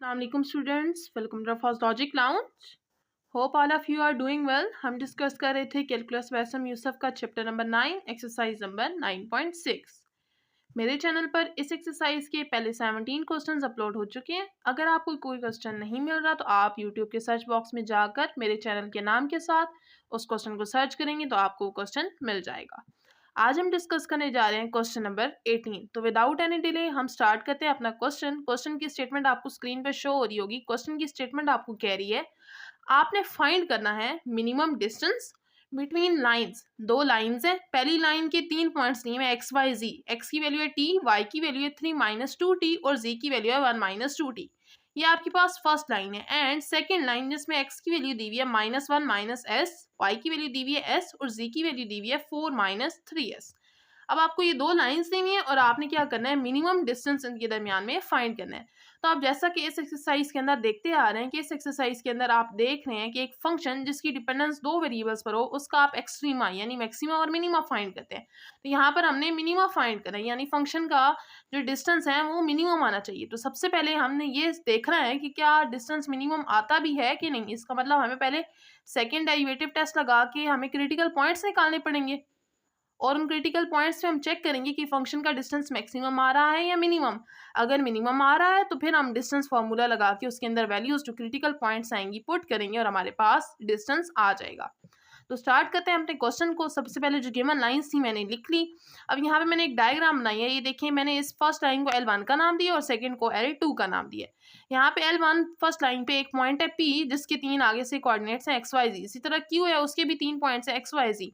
Assalamualaikum students, welcome to Fast Logic Lounge. Hope all of you are doing well. हम discuss कर रहे थे calculus वैसम Yusuf का chapter number 9 exercise number 9.6। मेरे channel पर इस एक्सरसाइज के पहले 17 क्वेश्चंस अपलोड हो चुके हैं। अगर आपको कोई क्वेश्चन नहीं मिल रहा तो आप यूट्यूब के सर्च बॉक्स में जाकर मेरे चैनल के नाम के साथ उस क्वेश्चन को सर्च करेंगे तो आपको क्वेश्चन मिल जाएगा। आज हम डिस्कस करने जा रहे हैं क्वेश्चन नंबर 18। तो विदाउट एनी डिले हम स्टार्ट करते हैं अपना क्वेश्चन की स्टेटमेंट आपको स्क्रीन पर शो हो रही होगी। क्वेश्चन की स्टेटमेंट आपको कह रही है आपने फाइंड करना है मिनिमम डिस्टेंस बिटवीन लाइंस। दो लाइंस हैं, पहली लाइन के 3 पॉइंट्स लिए हैं एक्स वाई जी। एक्स की वैल्यू है टी, वाई की वैल्यू है 3 - 2t और जी की वैल्यू है 1 - 2t। ये आपके पास फर्स्ट लाइन है। एंड सेकेंड लाइन जिसमें एक्स की वैल्यू दी हुई है -1 - s, वाई की वैल्यू दी हुई है s और z की वैल्यू दी हुई है 4 - 3s। अब आपको ये दो लाइंस दी हुई हैं और आपने क्या करना है, मिनिमम डिस्टेंस इनके दरमियान में फाइंड करना है। तो आप जैसा कि इस एक्सरसाइज के अंदर देखते आ रहे हैं कि इस एक्सरसाइज के अंदर आप देख रहे हैं कि एक फंक्शन जिसकी डिपेंडेंस दो वेरिएबल्स पर हो उसका आप एक्सट्रीमा यानी मैक्सिमा और मिनिमा फाइंड करते हैं। तो यहाँ पर हमने मिनिमा फाइंड करना है, यानी फंक्शन का जो डिस्टेंस है वो मिनिमम आना चाहिए। तो सबसे पहले हमने ये देखना है कि क्या डिस्टेंस मिनिमम आता भी है कि नहीं। इसका मतलब हमें पहले सेकेंड डेरिवेटिव टेस्ट लगा के हमें क्रिटिकल पॉइंट्स निकालने पड़ेंगे और उन क्रिटिकल पॉइंट्स पे हम चेक करेंगे कि फंक्शन का डिस्टेंस मैक्सिमम आ रहा है या मिनिमम। अगर मिनिमम आ रहा है तो फिर हम डिस्टेंस फार्मूला लगा के उसके अंदर वैल्यूज जो क्रिटिकल पॉइंट्स आएंगी पुट करेंगे और हमारे पास डिस्टेंस आ जाएगा। तो स्टार्ट करते हैं अपने क्वेश्चन को। सबसे पहले जो गिवन लाइंस थी मैंने लिख ली। अब यहाँ पे मैंने एक डायग्राम बनाई है। ये देखिए, मैंने इस फर्स्ट लाइन को L1 का नाम दिया और सेकंड को L2 का नाम दिया। यहाँ पे L1 फर्स्ट लाइन पे एक पॉइंट है P जिसके 3 आगे से कोऑर्डिनेट्स हैं XYZ। इसी तरह Q है, उसके भी 3 पॉइंट्स हैं XYZ।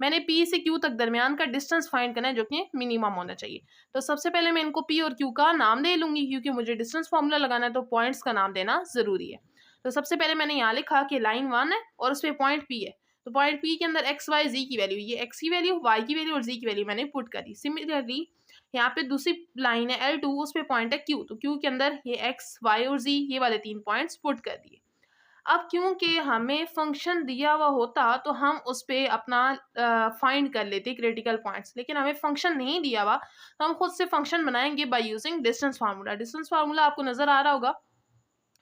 मैंने P से Q तक दरमियान का डिस्टेंस फाइंड करना है जो कि मिनिमम होना चाहिए। तो सबसे पहले मैं इनको P और Q का नाम दे लूँगी क्योंकि मुझे डिस्टेंस फार्मूला लगाना है तो पॉइंट्स का नाम देना ज़रूरी है। तो सबसे पहले मैंने यहाँ लिखा कि लाइन 1 है और उस पर पॉइंट P है। तो पॉइंट P के अंदर एक्स वाई जी की वैल्यू, ये एक्स की वैल्यू, वाई की वैल्यू और जी की वैल्यू मैंने पुट करी। सिमिलरली यहाँ पे दूसरी लाइन है L2, उस पे पॉइंट है Q। तो Q के अंदर ये एक्स, वाई और जी ये वाले 3 पॉइंट्स पुट कर दिए। अब क्योंकि हमें फंक्शन दिया हुआ होता तो हम उस पर अपना फाइंड कर लेते क्रिटिकल पॉइंट्स, लेकिन हमें फंक्शन नहीं दिया हुआ तो हम खुद से फंक्शन बनाएंगे by using distance formula. Distance formula आपको नजर आ रहा होगा।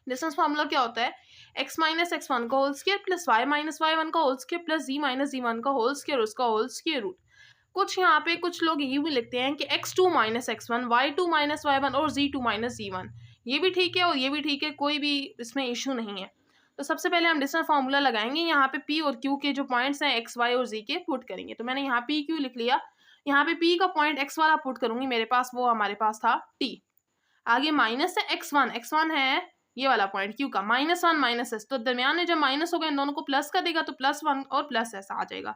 डिस्टेंस फार्मूला क्या होता है, x - x1 का whole square plus y - y1 का whole square plus z - z1 का होल स्क्वायर उसका होल स्क्वायर रूट। कुछ यहाँ पे कुछ लोग ये भी लिखते हैं कि x2 - x1, y2 - y1 और z2 - z1। ये भी ठीक है और ये भी ठीक है, कोई भी इसमें इशू नहीं है। तो सबसे पहले हम डिस्टेंस फार्मूला लगाएंगे। यहाँ पे p और q के जो पॉइंट्स हैं x, y और z के पुट करेंगे। तो मैंने यहाँ p q लिख लिया। यहाँ पे p का पॉइंट x वाला पुट करूंगी, मेरे पास वो हमारे पास था t। आगे माइनस है x1 है ये वाला पॉइंट Q का, -1 - s। तो दरमियान में जब माइनस होगा इन दोनों को प्लस कर देगा तो +1 और +s आ जाएगा।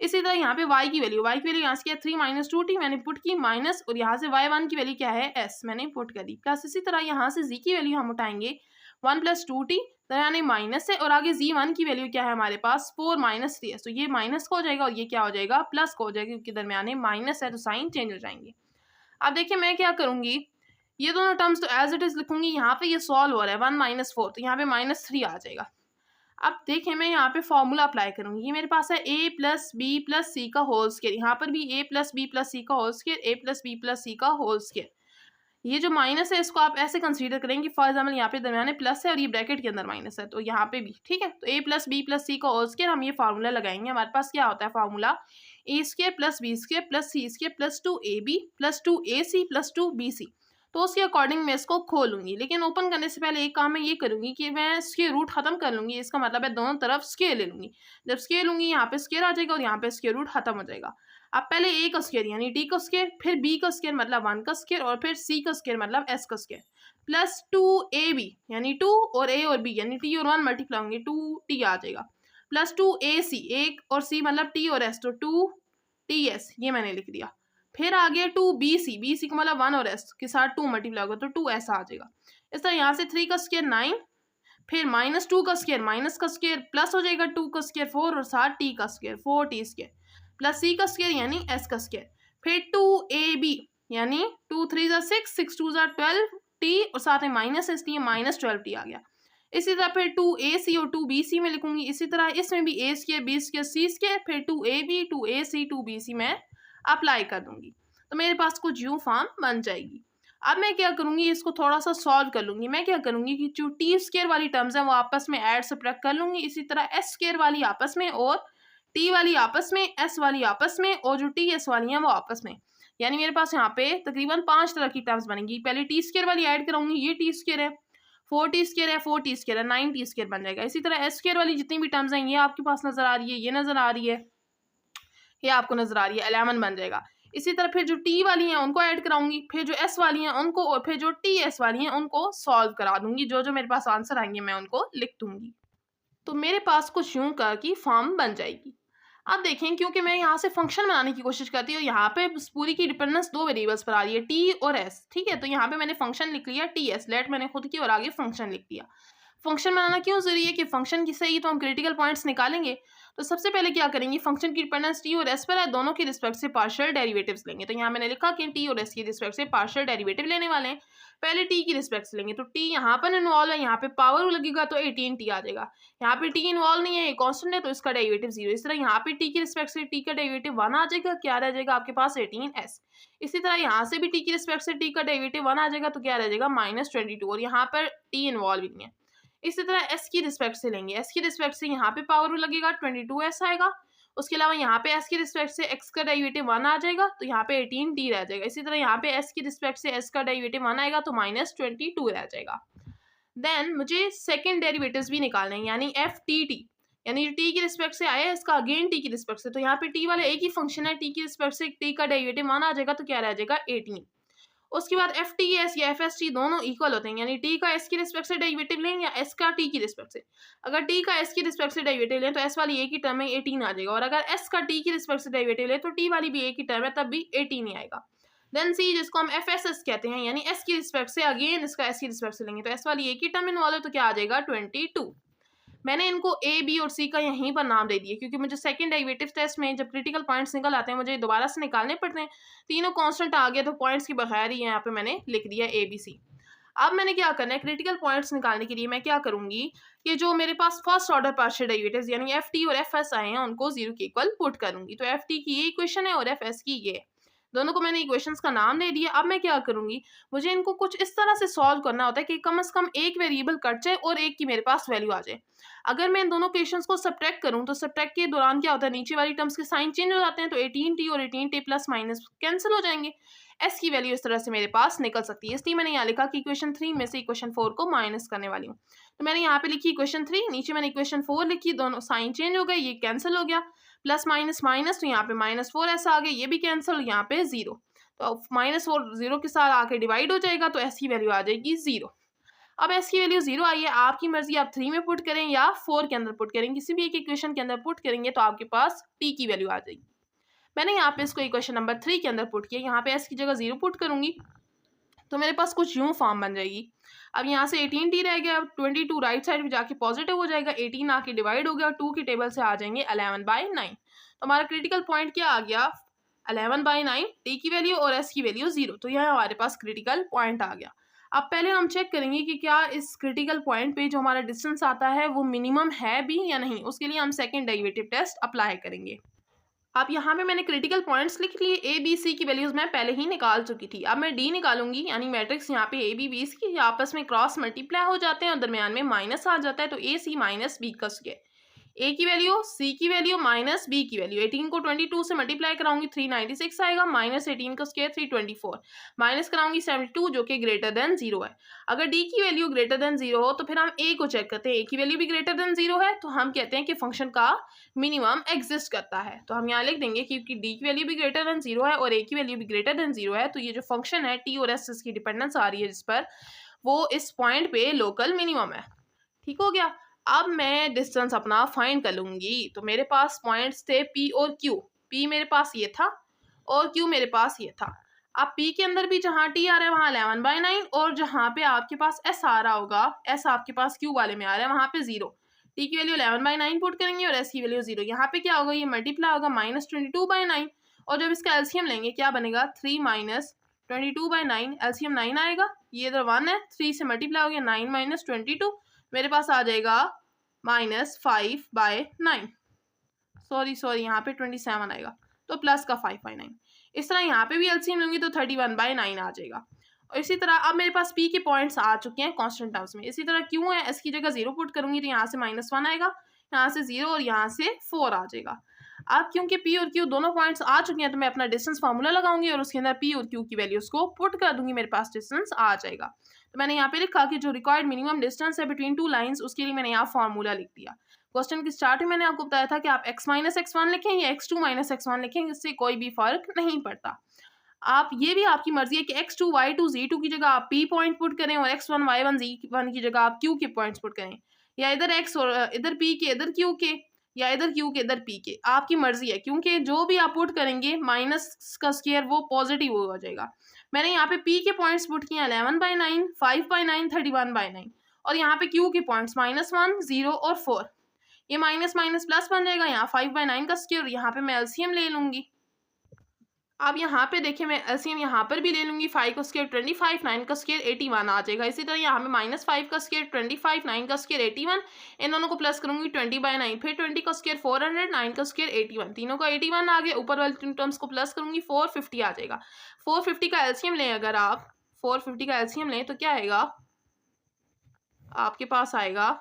इसी तरह यहाँ पे y की वैल्यू यहाँ से क्या 3 - 2t मैंने पुट की माइनस, और यहाँ से y1 की वैल्यू क्या है s मैंने पुट कर दी प्लस। इसी तरह यहाँ से z की वैल्यू हम उठाएंगे 1 + 2t, दरमियान माइनस है और आगे z1 की वैल्यू क्या है हमारे पास 4 - 3s। तो ये माइनस का हो जाएगा और ये क्या हो जाएगा प्लस का हो जाएगा क्योंकि दरमियान माइनस है तो साइन चेंज हो जाएंगे। अब देखिए मैं क्या करूंगी, ये दोनों टर्म्स तो एज इट इज लिखूंगी। यहाँ पे ये सॉल्व हो रहा है 1 - 4 तो यहाँ पे -3 आ जाएगा। अब देखिए मैं यहाँ पे फॉर्मूला अप्लाई करूंगी। ये मेरे पास है a + b + c का होल स्क्वायर, यहाँ पर भी a + b + c का whole square, a + b + c का होल स्क्वायर। ये जो माइनस है इसको आप ऐसे कंसीडर करेंगे, फॉर एग्जाम्पल यहाँ पे दरमियान प्लस है और ये ब्रैकेट के अंदर माइनस है तो यहाँ पे भी ठीक है। तो a + b + c का होल स्क्वायर हम ये फार्मूला लगाएंगे। हमारे पास क्या होता है formula, a² + b² + c² + 2ab + 2ac + 2bc। तो उसके अकॉर्डिंग मैं इसको खोलूंगी, लेकिन ओपन करने से पहले एक काम मैं ये करूंगी कि मैं स्क्वायर रूट खत्म कर लूंगी। इसका मतलब है दोनों तरफ स्क्वायर ले लूंगी। जब स्क्वायर लूंगी यहाँ पे स्क्वायर आ जाएगा और यहाँ पे स्क्वायर रूट खत्म हो जाएगा। अब पहले a का स्क्वायर यानी d का स्क्वायर, फिर b का स्क्वायर मतलब 1 का स्क्वायर और फिर c का स्क्वायर मतलब s का स्क्वायर प्लस 2ab यानी 2 और a और b यानी t और 1 मल्टीप्लाई होंगे 2t आ जाएगा प्लस 2ac, 1 और c मतलब t और s तो 2ts ये मैंने लिख दिया। फिर आ गया 2bc, bc का मतलब 1 और s के साथ 2 मल्टीप्लाई होगा तो 2s आ जाएगा। इस तरह यहाँ से 3 का स्क्वायर 9, फिर -2 का स्क्वायर माइनस का स्क्वायर प्लस हो जाएगा 2 का स्क्वायर 4 और साथ t का स्क्वायर 4t² प्लस c का स्क्वायर यानी s का स्क्वायर, फिर 2ab यानी 2 3 = 6, 6 2 = 12t और साथ में माइनस इसलिए -12t आ गया। इसी तरह फिर 2ac और 2bc में लिखूंगी। इसी तरह इसमें भी a² b² c² फिर 2ab 2ac 2bc में अप्लाई कर दूंगी तो मेरे पास कुछ यूं फॉर्म बन जाएगी। अब मैं क्या करूँगी, इसको थोड़ा सा सॉल्व कर लूँगी। मैं क्या करूँगी कि जो टी स्क्वायर वाली टर्म्स हैं वो आपस में ऐड सब्ट्रैक्ट कर लूँगी। इसी तरह एस स्क्वायर वाली आपस में और टी वाली आपस में, एस वाली आपस में और जो टी एस वाली हैं वो आपस में। यानी मेरे पास यहाँ पे तकरीबन 5 तरह की टर्म्स बनेंगी। पहले टी स्क्वायर वाली ऐड कराऊंगी, ये टी स्क्वायर है, 4 टी स्क्वायर है, 4 टी स्क्वायर है, 9 टी स्क्वायर बन जाएगा। इसी तरह एस स्क्वायर वाली जितनी भी टर्म्स हैं ये आपके पास नजर आ रही है, ये नजर आ रही है, ये आपको नजर आ रही है, 11 बन जाएगा। इसी तरह फिर जो टी वाली हैं उनको ऐड कराऊंगी, फिर जो एस वाली हैं उनको, और फिर जो टी एस वाली हैं उनको सॉल्व करा दूंगी। जो जो मेरे पास आंसर आएंगे मैं उनको लिख दूंगी। तो मेरे पास कुछ यूं कर की फॉर्म बन जाएगी। अब देखें, क्योंकि मैं यहाँ से फंक्शन बनाने की कोशिश करती हूँ, यहाँ पे पूरी की डिपेंडेंस 2 वेरिएबल्स पर आ रही है, टी और एस। ठीक है, तो यहाँ पे मैंने फंक्शन लिख लिया टी एस, लेट मैंने खुद की और आगे फंक्शन लिख दिया। फंक्शन बनाना क्यों जरूरी है कि फंक्शन की से ही तो हम क्रिटिकल पॉइंट्स निकालेंगे। तो सबसे पहले क्या करेंगे, फंक्शन की डिपेंडेंस टी और एस पर है, दोनों की रिस्पेक्ट से पार्शियल डेरिवेटिव्स लेंगे। तो यहाँ मैंने लिखा कि टी और एस की रिस्पेक्ट से पार्शियल डेरिवेटिव लेने वाले हैं। पहले टी की रिस्पेक्ट से लेंगे, तो टी यहाँ पर इन्वॉल्व है, यहाँ पे पावर लगेगा तो 18t आ जाएगा। यहाँ पे टी इन्वॉल्व नहीं है, ये कांस्टेंट है तो इसका डेरिवेटिव 0। इस तरह यहाँ पे टी की रिस्पेक्ट से टी का डेरिवेटिव 1 आ जाएगा, क्या रह जाएगा आपके पास 18s। इसी तरह यहाँ से भी टी की रिस्पेक्ट से टी का डेरिवेटिव 1 आ जाएगा, तो क्या रह जाएगा -22, और यहाँ पर टी इन्वॉल्व नहीं है। इसी तरह एस की रिस्पेक्ट से लेंगे, एस की रिस्पेक्ट से यहाँ पे पावर लगेगा 22s आएगा। उसके अलावा यहाँ पे एस की रिस्पेक्ट से एक्स का डेरिवेटिव 1 आ जाएगा, तो यहाँ पे 18t रह जाएगा। इसी तरह यहाँ पे एस की रिस्पेक्ट से एस का डेरिवेटिव 1 आएगा तो -22 रह जाएगा। देन मुझे सेकंड डेरिवेटिव्स भी निकालने हैं, यानी एफ टी टी, यानी जो टी की रिस्पेक्ट से आया है इसका अगेन टी की रिस्पेक्ट से। तो यहाँ पे टी वाला एक ही फंक्शन है, टी की रिस्पेक्ट से टी का डेरिवेटिव 1 आ जाएगा, तो क्या रह जाएगा 18। उसके बाद एफ टी एस या एफ एस टी दोनों इक्वल होते हैं, यानी टी का एस की रिस्पेक्ट से डेरिवेटिव लें या एस का टी की रिस्पेक्ट से। अगर टी का एस की रिस्पेक्ट से डेरिवेटिव लें तो एस वाली एक ही टर्म में 18 आ जाएगा, और अगर एस का टी की रिस्पेक्ट से डेरिवेटिव लें तो टी वाली भी एक ही टर्म है, तब भी 18 ही आएगा। देन सी, जिसको हम एफ एस एस कहते हैं, यानी एस की रिस्पेक्ट से अगेन इसका एस की रिस्पेक्ट से लेंगे, तो एस वाली एक ही टर्म इन्वॉल्व है, तो क्या आ जाएगा 22। मैंने इनको ए बी और सी का यहीं पर नाम दे दिए, क्योंकि मुझे सेकंड डेरिवेटिव टेस्ट में जब क्रिटिकल पॉइंट्स निकल आते हैं मुझे दोबारा से निकालने पड़ते हैं। तीनों कांस्टेंट आ गए तो पॉइंट्स की बगैर ही यहाँ पे मैंने लिख दिया ए बी सी। अब मैंने क्या करना है, क्रिटिकल पॉइंट्स निकालने के लिए मैं क्या करूंगी कि जो मेरे पास फर्स्ट ऑर्डर पार्शियल डेरिवेटिव्स यानी एफ टी और एफ एस आए हैं उनको 0 के इक्वल पुट करूंगी। तो एफ टी की ये इक्वेशन है और एफ एस की ये है, दोनों को मैंने इक्वेशंस का नाम दे दिया। अब मैं क्या करूंगी, मुझे इनको कुछ इस तरह से सॉल्व करना होता है कि कम से कम एक वेरिएबल कट जाए और एक की मेरे पास वैल्यू आ जाए। अगर मैं इन दोनों क्वेश्चंस को सब्ट्रैक्ट करूं तो सब्ट्रैक्ट के दौरान क्या होता है, नीचे वाली टर्म्स के साइन चेंज हो जाते हैं, तो 18t और 18t प्लस माइनस कैंसिल हो जाएंगे। एस की वैल्यू इस तरह से मेरे पास निकल सकती है, इसलिए मैंने यहाँ लिखा कि इक्वेशन 3 में से इक्वेशन 4 को माइनस करने वाली हूँ। तो मैंने यहाँ पे लिखी इक्वेशन 3, नीचे मैंने इक्वेशन 4 लिखी, दोनों साइन चेंज हो गए, ये कैंसिल हो गया, प्लस माइनस माइनस, तो यहाँ पे -4 ऐसा आ गया, ये भी कैंसिल, यहाँ पे 0, तो -4 0 के साथ आके डिवाइड हो जाएगा, तो एस की वैल्यू आ जाएगी 0। अब एस की वैल्यू 0 आई है, आपकी मर्जी आप 3 में पुट करें या 4 के अंदर पुट करें, किसी भी एक इक्वेशन के अंदर पुट करेंगे तो आपके पास टी की वैल्यू आ जाएगी। मैंने यहाँ पे इसको इक्वेशन नंबर 3 के अंदर पुट किया, यहाँ पे एस की जगह 0 पुट करूंगी तो मेरे पास कुछ यूं फॉर्म बन जाएगी। अब यहाँ से 18t रह गया, अब 22 राइट साइड में जाके पॉजिटिव हो जाएगा, 18 आके डिवाइड हो गया, 2 की टेबल से आ जाएंगे 11/9। तो हमारा क्रिटिकल पॉइंट क्या आ गया, 11/9, टी की वैल्यू और एस की वैल्यू 0, तो यह हमारे पास क्रिटिकल पॉइंट आ गया। अब पहले हम चेक करेंगे कि क्या इस क्रिटिकल पॉइंट पे जो हमारा डिस्टेंस आता है वो मिनिमम है भी या नहीं, उसके लिए हम सेकंड डेरिवेटिव टेस्ट अप्लाई करेंगे। अब यहाँ पे मैंने क्रिटिकल पॉइंट्स लिख लिए, ए बी सी की वैल्यूज मैं पहले ही निकाल चुकी थी। अब मैं डी निकालूंगी, यानी मैट्रिक्स यहाँ पे ए बी बी सी आपस में क्रॉस मल्टीप्लाई हो जाते हैं और दरमियान में माइनस आ जाता है, तो ए सी माइनस बी का स्क्वायर, ए की वैल्यू सी की वैल्यू माइनस बी की वैल्यू, 18 को 22 से मल्टीप्लाई कराऊंगी 396 आएगा, माइनस 18 का स्क्वायर 324, माइनस कराऊंगी 72 जो कि ग्रेटर देन 0 है। अगर डी की वैल्यू ग्रेटर देन 0 हो तो फिर हम ए को चेक करते हैं, ए की वैल्यू भी ग्रेटर देन 0 है तो हम कहते हैं कि फंक्शन का मिनिमम एग्जिस्ट करता है। तो हम यहाँ लिख देंगे क्योंकि डी की वैल्यू भी ग्रेटर देन 0 है और ए की वैल्यू भी ग्रेटर देन 0 है, तो ये जो फंक्शन है टी और एस की डिपेंडेंस आ रही है जिस पर, वो इस पॉइंट पे लोकल मिनिमम है। ठीक हो गया। अब मैं डिस्टेंस अपना फाइंड कर लूंगी, तो मेरे पास पॉइंट्स थे पी और क्यू, पी मेरे पास ये था और क्यू मेरे पास ये था। अब पी के अंदर भी जहाँ टी आ रहा है वहाँ 11/9 और जहाँ पे आपके पास एस आ रहा होगा, एस आपके पास क्यू वाले में आ रहा है वहाँ पे 0, टी की वैल्यू 11/9 पुट करेंगे और एस की वैल्यू 0। यहाँ पे क्या होगा, ये मल्टीप्लाई होगा -22/9 और जब इसका एलसीएम लेंगे क्या बनेगा 3 - 22/9, एलसीएम 9 आएगा, ये इधर 1 है, 3 से मल्टीप्लाई हो गया 9 - 22, मेरे पास आ जाएगा -5/9, सॉरी यहाँ पे 27 आएगा तो प्लस का 5/9। इस तरह यहाँ पे भी एलसीएम लूंगी तो 31/9 आ जाएगा। और इसी तरह अब मेरे पास P के पॉइंट्स आ चुके हैं कांस्टेंट टर्म्स में। इसी तरह Q है, S की जगह 0 पुट करूंगी तो यहाँ से -1 आएगा, यहाँ से 0 और यहाँ से 4 आ जाएगा। अब क्योंकि P और Q दोनों पॉइंट्स आ चुके हैं तो मैं अपना डिस्टेंस फार्मूला लगाऊंगी और उसके अंदर P और Q की वैल्यूज को पुट कर दूंगी, मेरे पास डिस्टेंस आ जाएगा। तो मैंने यहाँ पे लिखा कि जो रिक्वायर्ड मिनिमम डिस्टेंस है बिटवीन टू लाइंस, उसके लिए मैंने यहाँ फार्मूला लिख दिया। क्वेश्चन की स्टार्ट में मैंने आपको बताया था कि आप x - x1 लिखें या x2 - x1 लिखें, इससे कोई भी फर्क नहीं पड़ता। आप ये भी आपकी मर्जी है कि x2 y2 z2 की जगह आप P पॉइंट पुट करें और x1 y1 z1 की जगह आप Q के पॉइंट्स पुट करें, या इधर x और इधर P के इधर Q के, या इधर Q के इधर P के, आपकी मर्जी है। क्योंकि जो भी आप पुट करेंगे माइनस का स्क्वायर वो पॉजिटिव हो जाएगा। मैंने यहाँ पे P के पॉइंट्स पुट किए 11/9, 5/9, 31/9 और यहाँ पे Q के पॉइंट्स -1, 0 और 4। ये माइनस माइनस प्लस बन जाएगा, यहाँ 5/9 का स्क्वायर, यहाँ पे मैं एलसीएम ले लूंगी। अब यहाँ पे देखिए मैं एलसीएम यहाँ पर भी ले लूंगी, 5 का स्क्वायर 25, 9 का स्क्वायर 81 आ जाएगा। इसी तरह यहाँ पे -5 का स्क्वायर 25, 9 का स्क्वायर 81, इन दोनों को प्लस करूंगी 20/9, फिर 20 का स्क्वायर 400, 9 का स्क्वायर 81, तीनों का 81 आ गया। ऊपर वाले तीन टर्म्स को प्लस करूंगी 450 आ जाएगा। 450 का एलसीएम लें, अगर आप 450 का एलसीएम लें तो क्या आएगा, आपके पास आएगा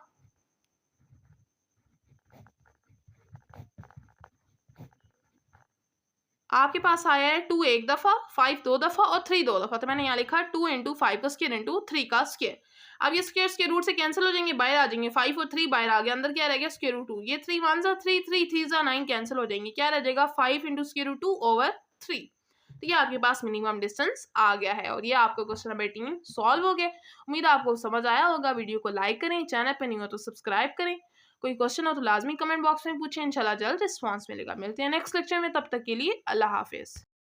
आपके पास आया है 2 एक दफ़ा, 5 2 दफ़ा और 3 2 दफ़ा। तो मैंने यहाँ लिखा 2 × 5 का स्क्वायर × 3 का स्क्वायर। अब ये स्क्वायर्स के रूट से कैंसिल हो जाएंगे, बाहर आ जाएंगे, 5 और 3 बाहर आ गया, अंदर क्या रह गया स्क्वायर रूट 2। ये 3 1 3 3 3 9 कैंसिल हो जाएंगे, क्या रह जाएगा 5 × स्क्वायर रूट 2 ओवर 3। तो ये आपके पास मिनिमम डिस्टेंस आ गया है और ये आपका क्वेश्चन नंबर 18 सॉल्व हो गया। उम्मीद है आपको समझ आया होगा। वीडियो को लाइक करें, चैनल पर नहीं हो तो सब्सक्राइब करें। कोई क्वेश्चन हो तो लाजमी कमेंट बॉक्स में पूछें, इंशाल्लाह जल्द रिस्पॉन्स मिलेगा। मिलते हैं नेक्स्ट लेक्चर में, तब तक के लिए अल्लाह हाफिज़।